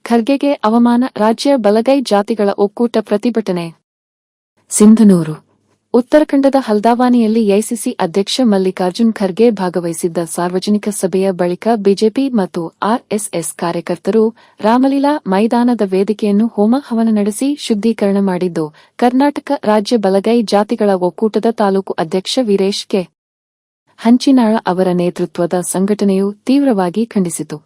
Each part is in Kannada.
ಖರ್ಗೆಗೆ ಅವಮಾನ, ರಾಜ್ಯ ಬಲಗೈ ಜಾತಿಗಳ ಒಕ್ಕೂಟ ಪ್ರತಿಭಟನೆ. ಸಿಂಧನೂರು. ಉತ್ತರಾಖಂಡದ ಹಲ್ದಾವಾನಿಯಲ್ಲಿ ಎಐಸಿಸಿ ಅಧ್ಯಕ್ಷ ಮಲ್ಲಿಕಾರ್ಜುನ್ ಖರ್ಗೆ ಭಾಗವಹಿಸಿದ್ದ ಸಾರ್ವಜನಿಕ ಸಭೆಯ ಬಳಿಕ ಬಿಜೆಪಿ ಮತ್ತು ಆರ್ಎಸ್ಎಸ್ ಕಾರ್ಯಕರ್ತರು ರಾಮಲೀಲಾ ಮೈದಾನದ ವೇದಿಕೆಯನ್ನು ಹೋಮ ಹವನ ನಡೆಸಿ ಶುದ್ಧೀಕರಣ ಮಾಡಿದ್ದು, ಕರ್ನಾಟಕ ರಾಜ್ಯ ಬಲಗೈ ಜಾತಿಗಳ ಒಕ್ಕೂಟದ ತಾಲೂಕು ಅಧ್ಯಕ್ಷ ವೀರೇಶ್ ಕೆ. ಹಂಚಿನಾಳ ಅವರ ನೇತೃತ್ವದ ಸಂಘಟನೆಯು ತೀವ್ರವಾಗಿ ಖಂಡಿಸಿತು.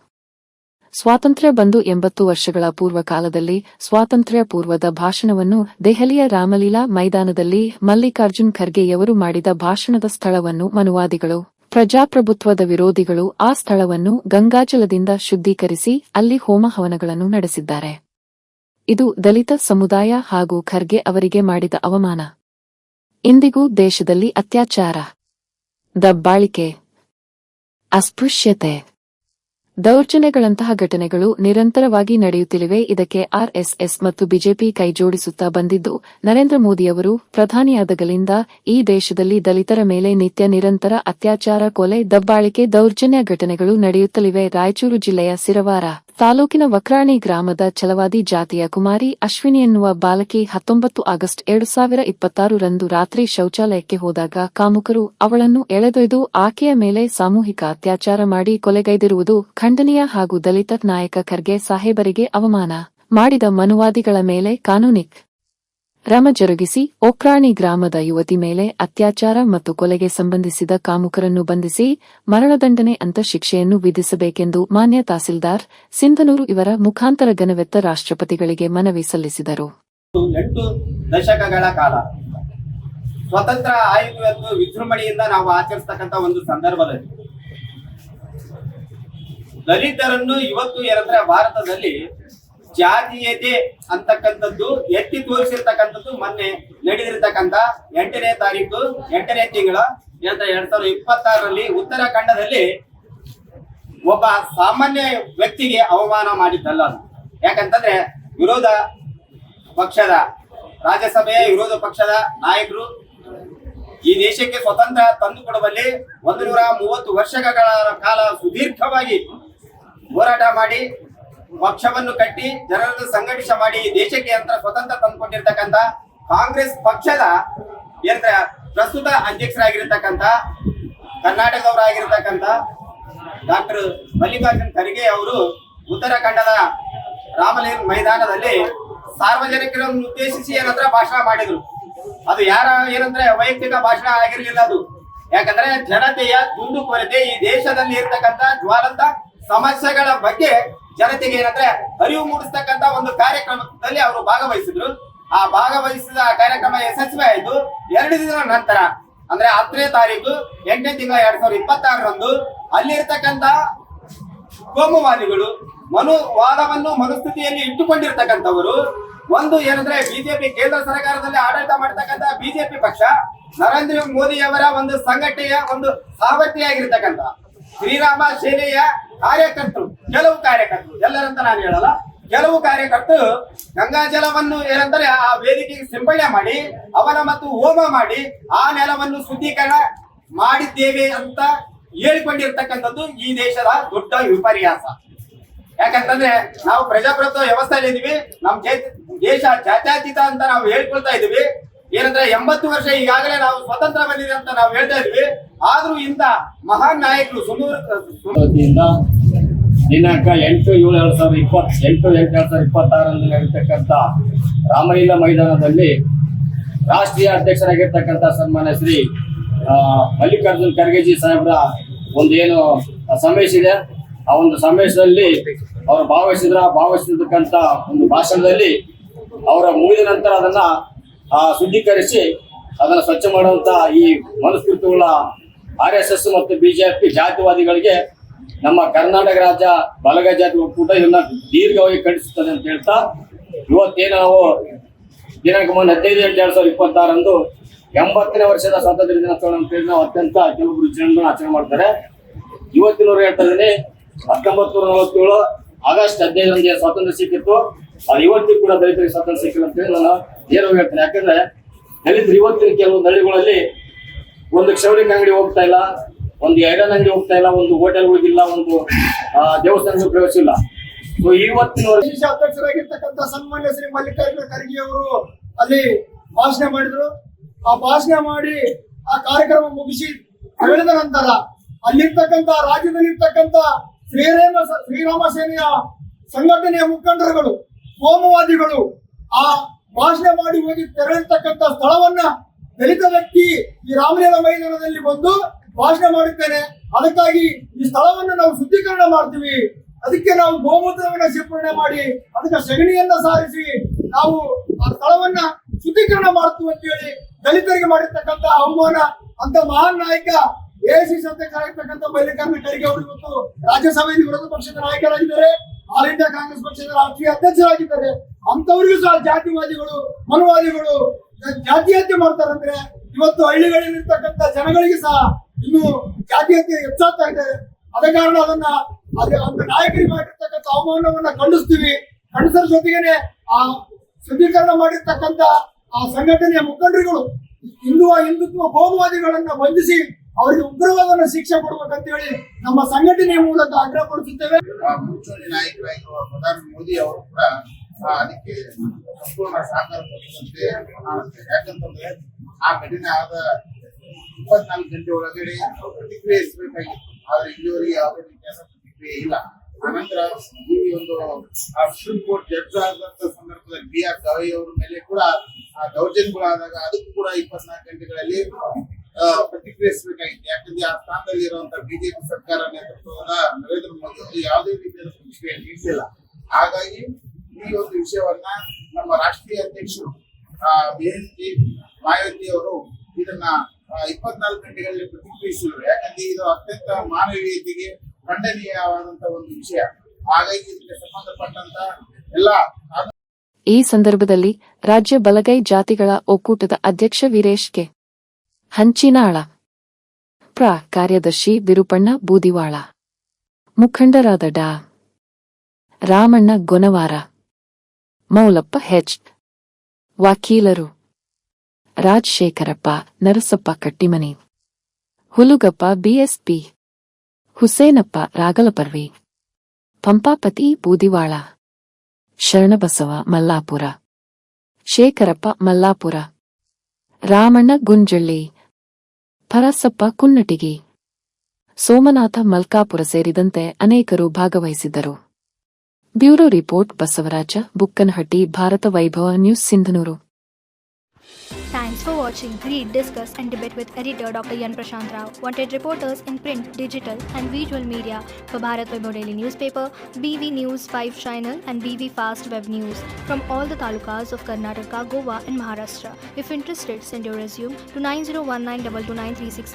ಸ್ವಾತಂತ್ರ್ಯ ಬಂದು 80 ವರ್ಷಗಳ ಪೂರ್ವಕಾಲದಲ್ಲಿ ಸ್ವಾತಂತ್ರ್ಯ ಪೂರ್ವದ ಭಾಷಣವನ್ನು ದೆಹಲಿಯ ರಾಮಲೀಲಾ ಮೈದಾನದಲ್ಲಿ ಮಲ್ಲಿಕಾರ್ಜುನ್ ಖರ್ಗೆಯವರು ಮಾಡಿದ ಭಾಷಣದ ಸ್ಥಳವನ್ನು ಮನುವಾದಿಗಳು, ಪ್ರಜಾಪ್ರಭುತ್ವದ ವಿರೋಧಿಗಳು ಆ ಸ್ಥಳವನ್ನು ಗಂಗಾಜಲದಿಂದ ಶುದ್ಧೀಕರಿಸಿ ಅಲ್ಲಿ ಹೋಮ ಹವನಗಳನ್ನು ನಡೆಸಿದ್ದಾರೆ. ಇದು ದಲಿತ ಸಮುದಾಯ ಹಾಗೂ ಖರ್ಗೆ ಅವರಿಗೆ ಮಾಡಿದ ಅವಮಾನ. ಇಂದಿಗೂ ದೇಶದಲ್ಲಿ ಅತ್ಯಾಚಾರ, ದಬ್ಬಾಳಿಕೆ, ಅಸ್ಪೃಶ್ಯತೆ, ದೌರ್ಜನ್ಯಗಳಂತಹ ಘಟನೆಗಳು ನಿರಂತರವಾಗಿ ನಡೆಯುತ್ತಿವೆ. ಇದಕ್ಕೆ ಆರ್ಎಸ್ಎಸ್ ಮತ್ತು ಬಿಜೆಪಿ ಕೈಜೋಡಿಸುತ್ತಾ ಬಂದಿದ್ದು, ನರೇಂದ್ರ ಮೋದಿಯವರು ಪ್ರಧಾನಿಯಾದಾಗಲಿಂದ ಈ ದೇಶದಲ್ಲಿ ದಲಿತರ ಮೇಲೆ ನಿತ್ಯ ನಿರಂತರ ಅತ್ಯಾಚಾರ, ಕೊಲೆ, ದಬ್ಬಾಳಿಕೆ, ದೌರ್ಜನ್ಯ ಘಟನೆಗಳು ನಡೆಯುತ್ತಲಿವೆ. ರಾಯಚೂರು ಜಿಲ್ಲೆಯ ಸಿರವಾರ ತಾಲೂಕಿನ ವಕ್ರಾಣಿ ಗ್ರಾಮದ ಛಲವಾದಿ ಜಾತಿಯ ಕುಮಾರಿ ಅಶ್ವಿನಿ ಎನ್ನುವ ಬಾಲಕಿ 19 ಆಗಸ್ಟ್ 2026 ರಂದು ರಾತ್ರಿ ಶೌಚಾಲಯಕ್ಕೆ ಹೋದಾಗ ಕಾಮುಕರು ಅವಳನ್ನು ಎಳೆದೊಯ್ದು ಆಕೆಯ ಮೇಲೆ ಸಾಮೂಹಿಕ ಅತ್ಯಾಚಾರ ಮಾಡಿ ಕೊಲೆಗೈದಿರುವುದು ಖಂಡನೀಯ ಹಾಗೂ ದಲಿತ ನಾಯಕ ಖರ್ಗೆ ಸಾಹೇಬರಿಗೆ ಅವಮಾನ ಮಾಡಿದ ಮನುವಾದಿಗಳ ಮೇಲೆ ಕಾನೂನಿಕ್ ಕ್ರಮ ಜರುಗಿಸಿ ಓಕ್ರಾಣಿ ಗ್ರಾಮದ ಯುವತಿ ಮೇಲೆ ಅತ್ಯಾಚಾರ ಮತ್ತು ಕೊಲೆಗೆ ಸಂಬಂಧಿಸಿದ ಕಾಮುಕರನ್ನು ಬಂಧಿಸಿ ಮರಣದಂಡನೆ ಅಂತ ಶಿಕ್ಷೆಯನ್ನು ವಿಧಿಸಬೇಕೆಂದು ಮಾನ್ಯ ತಹಸೀಲ್ದಾರ್ ಸಿಂಧನೂರು ಇವರ ಮುಖಾಂತರ ಗನವೆತ್ತ ರಾಷ್ಟ್ರಪತಿಗಳಿಗೆ ಮನವಿ ಸಲ್ಲಿಸಿದರು. 8 ದಶಕಗಳ ಕಾಲ ಸ್ವತಂತ್ರ ಆಯುಧವನ್ನು ವಿಜೃಂಭಣೆಯಿಂದ ನಾವು ಆಚರಿಸತಕ್ಕಂತ ಒಂದು ಸಂದರ್ಭದಲ್ಲಿ ದಲಿತರನ್ನು ಇವತ್ತು ಏನಂದ್ರೆ ಭಾರತದಲ್ಲಿ ಜಾತೀಯತೆ ಅಂತಕ್ಕಂಥದ್ದು ಎತ್ತಿ ತೋರಿಸಿರ್ತಕ್ಕಂಥದ್ದು ಮೊನ್ನೆ ನಡೆದಿರ್ತಕ್ಕಂಥ 8ನೇ ತಾರೀಕು 8ನೇ ತಿಂಗಳ 2026ರಲ್ಲಿ ಉತ್ತರಾಖಂಡದಲ್ಲಿ ಒಬ್ಬ ಸಾಮಾನ್ಯ ವ್ಯಕ್ತಿಗೆ ಅವಮಾನ ಮಾಡಿದ್ದಲ್ಲ. ಯಾಕಂತಂದ್ರೆ ವಿರೋಧ ಪಕ್ಷದ ರಾಜ್ಯಸಭೆಯ ವಿರೋಧ ಪಕ್ಷದ ನಾಯಕರು ಈ ದೇಶಕ್ಕೆ ಸ್ವತಂತ್ರ ತಂದುಕೊಡುವಲ್ಲಿ 130 ವರ್ಷಗಳ ಕಾಲ ಸುದೀರ್ಘವಾಗಿ ಹೋರಾಟ ಮಾಡಿ ಪಕ್ಷವನ್ನು ಕಟ್ಟಿ ಜನರನ್ನು ಸಂಘಟಿತ ಮಾಡಿ ದೇಶಕ್ಕೆ ಅಂತ ಸ್ವತಂತ್ರ ತಂದುಕೊಟ್ಟಿರ್ತಕ್ಕಂಥ ಕಾಂಗ್ರೆಸ್ ಪಕ್ಷದ ಪ್ರಸ್ತುತ ಅಧ್ಯಕ್ಷರಾಗಿರ್ತಕ್ಕಂಥ ಕರ್ನಾಟಕದವರಾಗಿರ್ತಕ್ಕಂಥ ಡಾಕ್ಟರ್ ಮಲ್ಲಿಕಾರ್ಜುನ್ ಖರ್ಗೆ ಅವರು ಉತ್ತರಾಖಂಡದ ರಾಮಲೀಲಾ ಮೈದಾನದಲ್ಲಿ ಸಾರ್ವಜನಿಕರನ್ನು ಉದ್ದೇಶಿಸಿ ಭಾಷಣ ಮಾಡಿದ್ರು. ಅದು ಯಾರ ವೈಯಕ್ತಿಕ ಭಾಷಣ ಆಗಿರ್ಲಿಲ್ಲ. ಅದು ಯಾಕಂದ್ರೆ ಜನತೆಯ ದುಂದುಕೊರತೆ, ಈ ದೇಶದಲ್ಲಿ ಇರ್ತಕ್ಕಂಥ ಜ್ವಾಲಂತ ಸಮಸ್ಯೆಗಳ ಬಗ್ಗೆ ಜನತೆಗೆ ಅರಿವು ಮೂಡಿಸ್ತಕ್ಕಂತ ಒಂದು ಕಾರ್ಯಕ್ರಮದಲ್ಲಿ ಅವರು ಭಾಗವಹಿಸಿದ್ರು. ಆ ಭಾಗವಹಿಸಿದ ಕಾರ್ಯಕ್ರಮ ಯಶಸ್ವಿ ಆಯಿತು. 2 ದಿನದ ನಂತರ ಅಂದ್ರೆ 10ನೇ ತಾರೀಕು 8ನೇ ತಿಂಗಳ 2026ರಂದು ಅಲ್ಲಿರ್ತಕ್ಕಂಥ ಕೋಮುವಾದಿಗಳು ಮನುವಾದವನ್ನು ಮನುಸ್ಥಿತಿಯಲ್ಲಿ ಇಟ್ಟುಕೊಂಡಿರ್ತಕ್ಕಂಥವರು ಒಂದು ಬಿಜೆಪಿ ಕೇಂದ್ರ ಸರ್ಕಾರದಲ್ಲಿ ಆಡಳಿತ ಮಾಡತಕ್ಕಂಥ ಬಿಜೆಪಿ ಪಕ್ಷ ನರೇಂದ್ರ ಮೋದಿಯವರ ಒಂದು ಸಂಘಟನೆಯ ಒಂದು ಸಾವರ್ತಿಯಾಗಿರ್ತಕ್ಕಂಥ ಶ್ರೀರಾಮ ಸೇನೆಯ ಕಾರ್ಯಕರ್ತರು, ಕೆಲವು ಕಾರ್ಯಕರ್ತರು, ಎಲ್ಲರಂತ ನಾನು ಹೇಳಲ್ಲ, ಕೆಲವು ಕಾರ್ಯಕರ್ತರು ಗಂಗಾಜಲವನ್ನು ಆ ವೇದಿಕೆಗೆ ಸಿಂಪಡಣೆ ಮಾಡಿ ಅವನ ಮತ್ತು ಹೋಮ ಮಾಡಿ ಆ ನೆಲವನ್ನು ಶುದ್ಧೀಕರಣ ಮಾಡಿದ್ದೇವೆ ಅಂತ ಹೇಳಿಕೊಂಡಿರ್ತಕ್ಕಂಥದ್ದು ಈ ದೇಶದ ದೊಡ್ಡ ವಿಪರ್ಯಾಸ. ಯಾಕಂತಂದ್ರೆ ನಾವು ಪ್ರಜಾಪ್ರಭುತ್ವ ವ್ಯವಸ್ಥೆಯಲ್ಲಿ ಇದೀವಿ, ನಮ್ ದೇಶ ಜಾತ್ಯತೀತ ಅಂತ ನಾವು ಹೇಳ್ಕೊಳ್ತಾ ಇದೀವಿ. 80 ವರ್ಷ ಈಗಾಗಲೇ ನಾವು ಸ್ವತಂತ್ರ ಬಂದಿದೆ ಅಂತ ನಾವು ಹೇಳ್ತಾ ಇದ್ವಿ. ಆದ್ರೂ ಇಂತ ಮಹಾನ್ ನಾಯಕರು ದಿನಾಂಕ 8/7/2026 ನಡೆಯತಕ್ಕಂಥ ರಾಮಲೀಲಾ ಮೈದಾನದಲ್ಲಿ ರಾಷ್ಟ್ರೀಯ ಅಧ್ಯಕ್ಷರಾಗಿರ್ತಕ್ಕಂಥ ಸನ್ಮಾನ್ಯ ಶ್ರೀ ಮಲ್ಲಿಕಾರ್ಜುನ್ ಖರ್ಗೆಜಿ ಸಾಹೇಬ್ರ ಒಂದು ಏನು ಸಮಾವೇಶ ಇದೆ, ಆ ಒಂದು ಸಮಾವೇಶದಲ್ಲಿ ಅವರು ಭಾಗವಹಿಸಿರ್ತಕ್ಕಂಥ ಒಂದು ಭಾಷಣದಲ್ಲಿ ಅವರ ಮುಗಿದ ನಂತರ ಅದನ್ನ ಶುದ್ಧೀಕರಿಸಿ ಅದನ್ನ ಸ್ವಚ್ಛ ಮಾಡುವಂತ ಈ ಮನುಸ್ಮೃತಿಗಳ RSS ಮತ್ತು ಬಿಜೆಪಿ ಜಾತಿವಾದಿಗಳಿಗೆ ನಮ್ಮ ಕರ್ನಾಟಕ ರಾಜ್ಯ ಬಲಗೈ ಜಾತಿ ಒಕ್ಕೂಟ ಇದನ್ನ ದೀರ್ಘವಾಗಿ ಖಂಡಿಸುತ್ತದೆ ಅಂತ ಹೇಳ್ತಾ, ಇವತ್ತೇನು ನಾವು ದಿನಾಂಕ 15/8/2026ರಂದು 80ನೇ ವರ್ಷದ ಸ್ವಾತಂತ್ರ್ಯ ದಿನಾಚರಣೆ ಅಂತ ಹೇಳಿ ನಾವು ಅತ್ಯಂತ ಕೆಲವೊಬ್ರು ಜನರನ್ನು ಆಚರಣೆ ಮಾಡ್ತಾರೆ. ಇವತ್ತಿನವ್ರು ಹೇಳ್ತಾ ಇದ್ದೀನಿ, 1947 ಆಗಸ್ಟ್ 15ರಂದು ಸ್ವಾತಂತ್ರ್ಯ ಸಿಕ್ಕಿತ್ತು, ಅದು ಇವತ್ತಿಗೂ ಕೂಡ ದಲಿತರಿಗೆ ಸ್ವಾತಂತ್ರ್ಯ ಸಿಕ್ಕಿಲ್ಲ ಅಂತ ಹೇಳಿ ನಾನು ನೇರವಾಗಿ ಹೇಳ್ತೇನೆ. ಯಾಕಂದ್ರೆ ದಲಿತರು ಇವತ್ತಿನ ಕೆಲವೊಂದು ಹಳ್ಳಿಗಳಲ್ಲಿ ಒಂದು ಕ್ಷೌರಿಕ ಅಂಗಡಿ ಹೋಗ್ತಾ ಇಲ್ಲ, ಒಂದು ಐರನ್ ಅಂಗಡಿ ಹೋಗ್ತಾ ಇಲ್ಲ, ಒಂದು ಹೋಟೆಲ್ ಹೋಗಿಲ್ಲ, ಒಂದು ದೇವಸ್ಥಾನಕ್ಕೆ ಪ್ರವೇಶ ಇಲ್ಲ. ಸೊ ಇವತ್ತಿನ ವಿಶೇಷ ಅಧ್ಯಕ್ಷರಾಗಿರ್ತಕ್ಕಂಥ ಸನ್ಮಾನ್ಯ ಶ್ರೀ ಮಲ್ಲಿಕಾರ್ಜುನ ಖರ್ಗೆ ಅವರು ಅಲ್ಲಿ ಭಾಷಣ ಮಾಡಿದ್ರು. ಆ ಭಾಷಣ ಮಾಡಿ ಆ ಕಾರ್ಯಕ್ರಮ ಮುಗಿಸಿ ಹೇಳಿದ ನಂತರ ಅಲ್ಲಿರ್ತಕ್ಕಂಥ ರಾಜ್ಯದಲ್ಲಿರ್ತಕ್ಕಂಥ ಶ್ರೀರಾಮ ಸೇನೆಯ ಸಂಘಟನೆಯ ಮುಖಂಡರುಗಳು, ಕೋಮುವಾದಿಗಳು ಆ ಭಾಷಣ ಮಾಡಿ ಹೋಗಿ ತೆರಳಿರ್ತಕ್ಕಂಥ ಸ್ಥಳವನ್ನ ದಲಿತ ವ್ಯಕ್ತಿ ಈ ರಾಮಲೀಲಾ ಮೈದಾನದಲ್ಲಿ ಬಂದು ಭಾಷಣ ಮಾಡುತ್ತೇನೆ, ಅದಕ್ಕಾಗಿ ಈ ಸ್ಥಳವನ್ನು ನಾವು ಶುದ್ಧೀಕರಣ ಮಾಡ್ತೀವಿ, ಅದಕ್ಕೆ ನಾವು ಗೋಮೂತ್ರವನ್ನ ಸಿಂಪಡಣೆ ಮಾಡಿ ಅದಕ್ಕೆ ಸಗಣಿಯನ್ನ ಸಾರಿಸಿ ನಾವು ಆ ಸ್ಥಳವನ್ನ ಶುದ್ಧೀಕರಣ ಮಾಡ್ತೀವಿ ಅಂತ ಹೇಳಿ ದಲಿತರಿಗೆ ಮಾಡಿರ್ತಕ್ಕಂಥ ಅವಮಾನ. ಅಂತ ಮಹಾನ್ ನಾಯಕ ಎಐಸಿಸಿ ಅಧ್ಯಕ್ಷರಾಗಿರ್ತಕ್ಕಂಥ ಮಲ್ಲಿಕಾರ್ಜುನ ಖರ್ಗೆ ಅವರು ಇವತ್ತು ರಾಜ್ಯಸಭೆಯಲ್ಲಿ ವಿರೋಧ ಪಕ್ಷದ ನಾಯಕರಾಗಿದ್ದಾರೆ, ಆಲ್ ಇಂಡಿಯಾ ಕಾಂಗ್ರೆಸ್ ಪಕ್ಷದ ರಾಷ್ಟ್ರೀಯ ಅಧ್ಯಕ್ಷರಾಗಿದ್ದಾರೆ. ಅಂತವರಿಗೂ ಸಹ ಜಾತಿವಾದಿಗಳು, ಮನುವಾದಿಗಳು ಜಾತೀಯತೆ ಮಾಡ್ತಾರಂದ್ರೆ ಇವತ್ತು ಹಳ್ಳಿಗಳಲ್ಲಿರ್ತಕ್ಕಂಥ ಜನಗಳಿಗೆ ಸಹ ಇನ್ನು ಜಾತೀಯತೆ ಹೆಚ್ಚಾಗ್ತಾ ಇದೆ. ಅದ ಕಾರಣ ಅದನ್ನ ಒಂದು ನಾಯಕರಿಗೆ ಮಾಡಿರ್ತಕ್ಕಂಥ ಅವಮಾನವನ್ನ ಖಂಡಿಸ್ತೀವಿ. ಖಂಡಿಸೋದ್ರ ಜೊತೆಗೇನೆ ಆ ಶುದ್ಧೀಕರಣ ಮಾಡಿರ್ತಕ್ಕಂಥ ಆ ಸಂಘಟನೆಯ ಮುಖಂಡರುಗಳು ಹಿಂದುತ್ವ ಕೋಮುವಾದಿಗಳನ್ನ ಬಂಧಿಸಿ ಅವರಿಗೆ ಉಗ್ರವಾದನ ಶಿಕ್ಷೆ ಕೊಡ್ಬೇಕಂತ ಹೇಳಿ ನಮ್ಮ ಸಂಘಟನೆಯ ಮೂಲಕ ಆಗ್ರಹ ಪಡಿಸುತ್ತೇವೆ. ಮುಂಚೂಣಿ ನಾಯಕರಾಗಿರುವ ಪ್ರಧಾನಿ ಮೋದಿ ಅವರು ಕೂಡ ಅದಕ್ಕೆ ಸಂಪೂರ್ಣ ಸಹಕಾರ ಕೊಡುವಂತೆ ಕಾಣುತ್ತೆ. ಯಾಕಂತಂದ್ರೆ ಆ ಘಟನೆ ಆದ 24 ಗಂಟೆ ಒಳಗಡೆ ಪ್ರತಿಕ್ರಿಯಿಸಬೇಕಾಗಿತ್ತು, ಆದ್ರೆ ಇಲ್ಲಿವರೆಗೆ ಯಾವುದೇ ರೀತಿಯಾದ ಪ್ರತಿಕ್ರಿಯೆ ಇಲ್ಲ. ಆನಂತರ ಈ ಒಂದು ಸುಪ್ರೀಂ ಕೋರ್ಟ್ ಜಡ್ಜ್ ಆದಂತ ಸಂದರ್ಭದಲ್ಲಿ BR ಗವೈ ಅವರ ಮೇಲೆ ಕೂಡ ದೌರ್ಜನ್ಯಗಳಾದಾಗ ಅದಕ್ಕೂ ಕೂಡ 24 ಗಂಟೆಗಳಲ್ಲಿ ಪ್ರತಿಕ್ರಿಯಿಸಬೇಕಾಗಿತ್ತು. ಯಾಕಂದ್ರೆ ಆ ಸ್ಥಾನದಲ್ಲಿ ಇರುವಂತಹ ಬಿಜೆಪಿ ಸರ್ಕಾರ ನೇತೃತ್ವದ ನರೇಂದ್ರ ಮೋದಿ ಅವರು ಯಾವುದೇ ರೀತಿಯಾದ ಪ್ರತಿಕ್ರಿಯೆ ನೀಡಿಲ್ಲ. ಹಾಗಾಗಿ ಈ ಒಂದು ವಿಷಯವನ್ನ ನಮ್ಮ ರಾಷ್ಟ್ರೀಯ ಅಧ್ಯಕ್ಷರು ಬಿಎನ್ಪಿ ಮಾಯಾವತಿ ಅವರು ಇದನ್ನ 24 ಗಂಟೆಗಳಲ್ಲಿ ಪ್ರತಿಕ್ರಿಯಿಸಿದರು. ಯಾಕಂದ್ರೆ ಇದು ಅತ್ಯಂತ ಮಾನವೀಯತೆಗೆ ಖಂಡನೀಯವಾದಂತಹ ಒಂದು ವಿಷಯ. ಹಾಗಾಗಿ ಇದಕ್ಕೆ ಸಂಬಂಧಪಟ್ಟಂತ ಎಲ್ಲ ಈ ಸಂದರ್ಭದಲ್ಲಿ ರಾಜ್ಯ ಬಲಗೈ ಜಾತಿಗಳ ಒಕ್ಕೂಟದ ಅಧ್ಯಕ್ಷ ವೀರೇಶ್ ಕೆ ಹಂಚಿನಾಳ, ಕಾರ್ಯದರ್ಶಿ ವಿರುಪಣ್ಣ ಬೂದಿವಾಳ, ಮುಖಂಡರಾದ ಡಾ ರಾಮಣ್ಣ ಗೊನವಾರ, ಮೌಲಪ್ಪ ಹೆಚ್, ವಕೀಲರು ರಾಜಶೇಖರಪ್ಪ ನರಸಪ್ಪ ಕಟ್ಟಿಮನಿ, ಹುಲುಗಪ್ಪ ಬಿಎಸ್ಪಿ, ಹುಸೇನಪ್ಪ ರಾಗಲಪರ್ವಿ, ಪಂಪಾಪತಿ ಬೂದಿವಾಳ, ಶರಣಬಸವ ಮಲ್ಲಾಪುರ, ಶೇಖರಪ್ಪ ಮಲ್ಲಾಪುರ, ರಾಮಣ್ಣ ಗುಂಜಳ್ಳಿ, ಪರಸಪ್ಪ ಕುನ್ನಟಿಗಿ, ಸೋಮನಾಥ ಮಲ್ಕಾಪುರ ಸೇರಿದಂತೆ ಅನೇಕರು ಭಾಗವಹಿಸಿದ್ದರು. ಬ್ಯೂರೋ ರಿಪೋರ್ಟ್ ಬಸವರಾಜ ಬುಕ್ಕನಹಟ್ಟಿ, ಭಾರತ ವೈಭವ news, Sindhanur. Thanks for watching. Read, discuss and debate with editor Dr. Yan Prashant Rao. Wanted reporters in print, digital and visual media for Bharat Vaibhav Daily Newspaper, BV News 5 Channel and BV Fast Web News from all the talukas of Karnataka, Goa and Maharashtra. If interested, send your resume to 9019229369.